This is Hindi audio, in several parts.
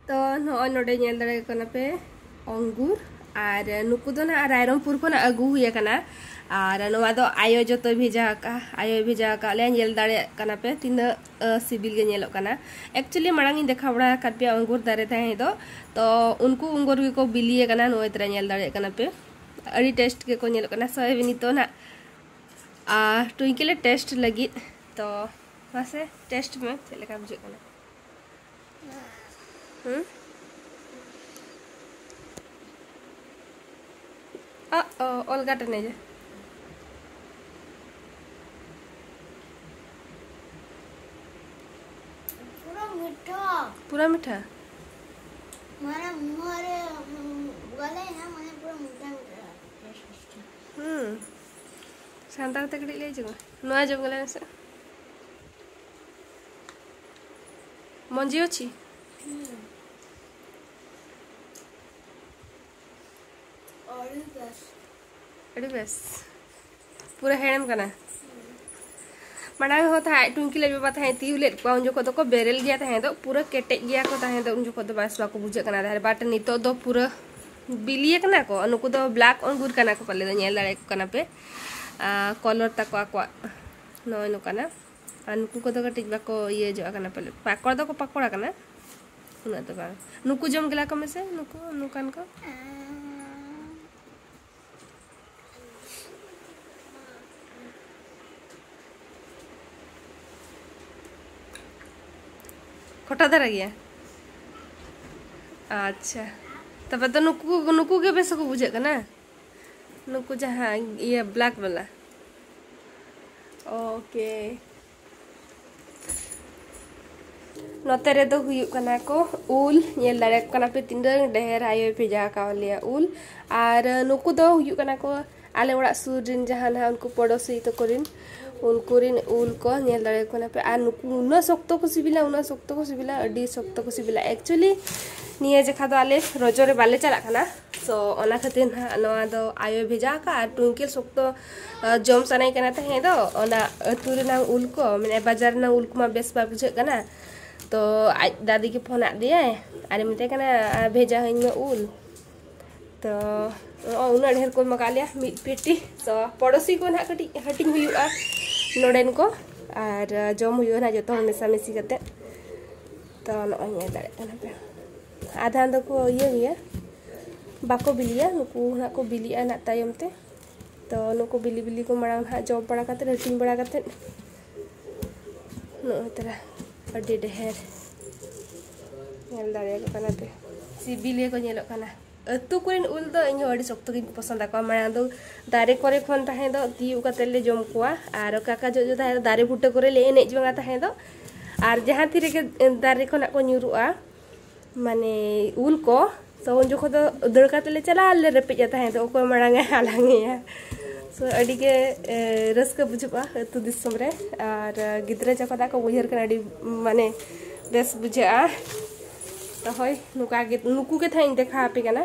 तो नोडे नेल दड़े कना पे अंगूर और नुकु दो ना रायरमपुर को ना अगू हुए कना और नोवा दो आयो जो तो भेजा का ले नेल दड़े कना पे तीन सिबिल गे नेलो कना एक्चुअली मांग देखा बड़ा पे अंगूर दारे ताहे दो तो उनको अंगूर को बिलिए कना नोय तरा नेल दड़े कना पे अड़ी टेस्ट के को नेलो कना सो बिनी तो ना ट्विंकल टेस्ट लगी तो मासे टेस्ट में चले का बुझे कना अलगा टने जे पूरा मीठा मारा मुहरे गले ना माने पूरा मीठा मीठा सांताल तक ले जगो नया जम गले से मंजी अछि अड़ी बस पूरा हेड़म कना मांग होता है टुंकी ले बात है तीवले उन जो को बेरेल गया था तो पूरा केटे गया को था उन जो को बस बाको बुझे कना बाट नितो दो पूरा बिलिए कना को उनको दो ब्लैक अंगूर कना को पले नेल दाड़े कना पे कलर तक को नय नो कना नुकु को दो कटिज बाको ये जो कना पले पाकड़ दो को पकड़ा कना उना तो बा नुकु जम गला को में से नुकु नुकान को खोटा दर गया अच्छा तब तो नुकु के बेस को बुझे कना नुकु जहाँ ये ब्लैक वाला ओके नोते रे दो हुयु कना को उल नेल दाड़े कना पे तीन ढेर आयो भेजा का लिया उल और नुकु दो हुयु कना को आले ओड़ा सुर रिन जहाँ ना उनको पड़ोसी तो करिन उनको रिन उल को नेल दाड़े कना पे आ नुकु उना सख्त को सिबिला अडी सख्त को सिबिला एक्चुअली निये जखा दो आले रजोरे बाले चला कना सो ओना खातिर ना नवा दो आयो भेजा का टुंकिल सख्त जम सनाई कना तहे दो ओना अतुरे ना उल को माने बाजार ना उल को मा बेस बा बुझे कना तो दादी के फोन आ दिया अरे मिते कना भेजा हइन में उल तो उना ढेर को मका लिया मिट पेटी तो पड़ोसी को ना कटी हटिंग हुआ नोडेन को और जम हुआ ना जो तो मेसा मेसी करते तो नय दाड़े कना पे आधा दो को ये हुआ बाको बिलिया नुकु ना को बिलिया ना तायम ते तो नुकु बिली को मांग हा जॉब बड़ा करते हटिंग बड़ा करते नो तरा अड़ी ढेर नेल दाड़े कना पे सिबिले को नेलो कना अतु कोइन उल दो इन अड़ी सख्त गिन पसंद को मांग दो दारे करे खन ताहे दो तीउ कते ले जम कोआ आर काका जो ताहे दारे फुटे करे ले एने जंगा ताहे दो आर जहां थिरे के दारे खना को न्युरुआ माने उल को तो उन जो को दड़का तले चला ले रेपे जाता है तो को मांग हालांगे सो अड़ी के रस्क बुझबा अतु दिसम रे और गिद्रे जको को बुझर कना अड़ी माने बेस बुझा तो हय नुकु के थाइन देखा पे कना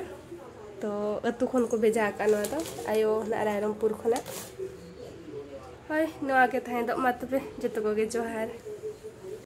तो अतु खन को भेजा कना तो आयो ना रायरमपुर खना हय नवा के थाइन दो मत पे जतो को गे जोहार।